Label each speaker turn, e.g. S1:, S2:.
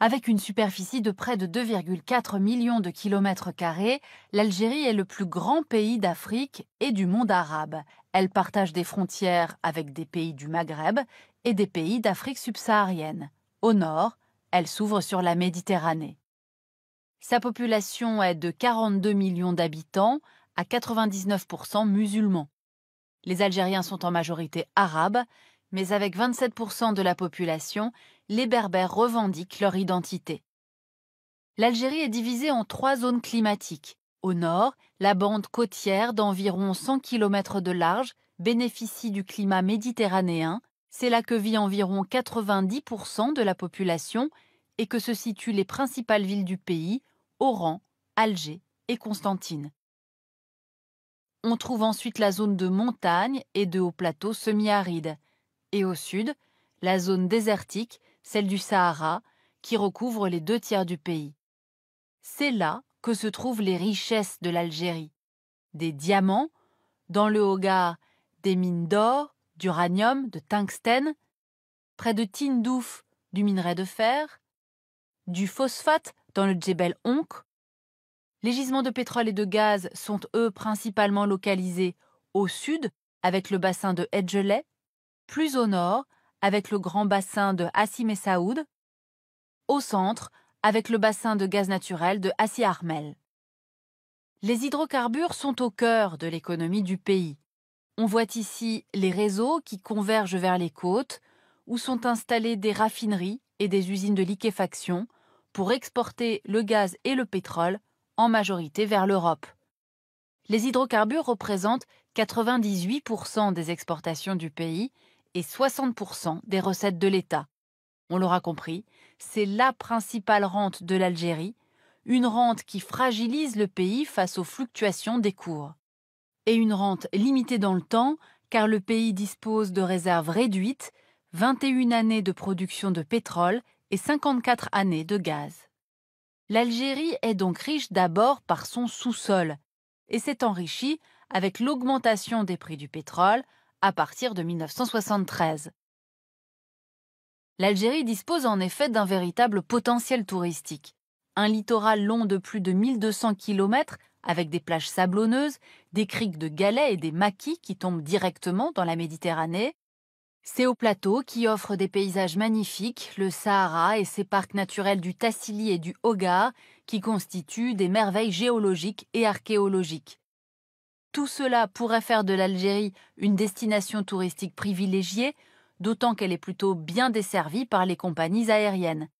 S1: Avec une superficie de près de 2,4 millions de kilomètres carrés, l'Algérie est le plus grand pays d'Afrique et du monde arabe. Elle partage des frontières avec des pays du Maghreb et des pays d'Afrique subsaharienne. Au nord, elle s'ouvre sur la Méditerranée. Sa population est de 42 millions d'habitants, à 99% musulmans. Les Algériens sont en majorité arabes, mais avec 27% de la population, les Berbères revendiquent leur identité. L'Algérie est divisée en 3 zones climatiques. Au nord, la bande côtière d'environ 100 km de large bénéficie du climat méditerranéen. C'est là que vit environ 90% de la population et que se situent les principales villes du pays, Oran, Alger et Constantine. On trouve ensuite la zone de montagne et de hauts plateaux semi-arides. Et au sud, la zone désertique, celle du Sahara, qui recouvre les 2 tiers du pays. C'est là que se trouvent les richesses de l'Algérie. Des diamants, dans le Hogar, des mines d'or, d'uranium, de tungstène, près de Tindouf, du minerai de fer, du phosphate dans le Djebel Onk. Les gisements de pétrole et de gaz sont, eux, principalement localisés au sud, avec le bassin de Edgeley, plus au nord, avec le grand bassin de Hassi Messaoud, au centre, avec le bassin de gaz naturel de Hassi Armel. Les hydrocarbures sont au cœur de l'économie du pays. On voit ici les réseaux qui convergent vers les côtes, où sont installées des raffineries et des usines de liquéfaction pour exporter le gaz et le pétrole, en majorité vers l'Europe. Les hydrocarbures représentent 98% des exportations du pays et 60% des recettes de l'État. On l'aura compris, c'est la principale rente de l'Algérie, une rente qui fragilise le pays face aux fluctuations des cours. Et une rente limitée dans le temps, car le pays dispose de réserves réduites, 21 années de production de pétrole et 54 années de gaz. L'Algérie est donc riche d'abord par son sous-sol et s'est enrichie avec l'augmentation des prix du pétrole à partir de 1973. L'Algérie dispose en effet d'un véritable potentiel touristique. Un littoral long de plus de 1200 km avec des plages sablonneuses, des criques de galets et des maquis qui tombent directement dans la Méditerranée. C'est au plateau qui offre des paysages magnifiques, le Sahara et ses parcs naturels du Tassili et du Hogar, qui constituent des merveilles géologiques et archéologiques. Tout cela pourrait faire de l'Algérie une destination touristique privilégiée, d'autant qu'elle est plutôt bien desservie par les compagnies aériennes.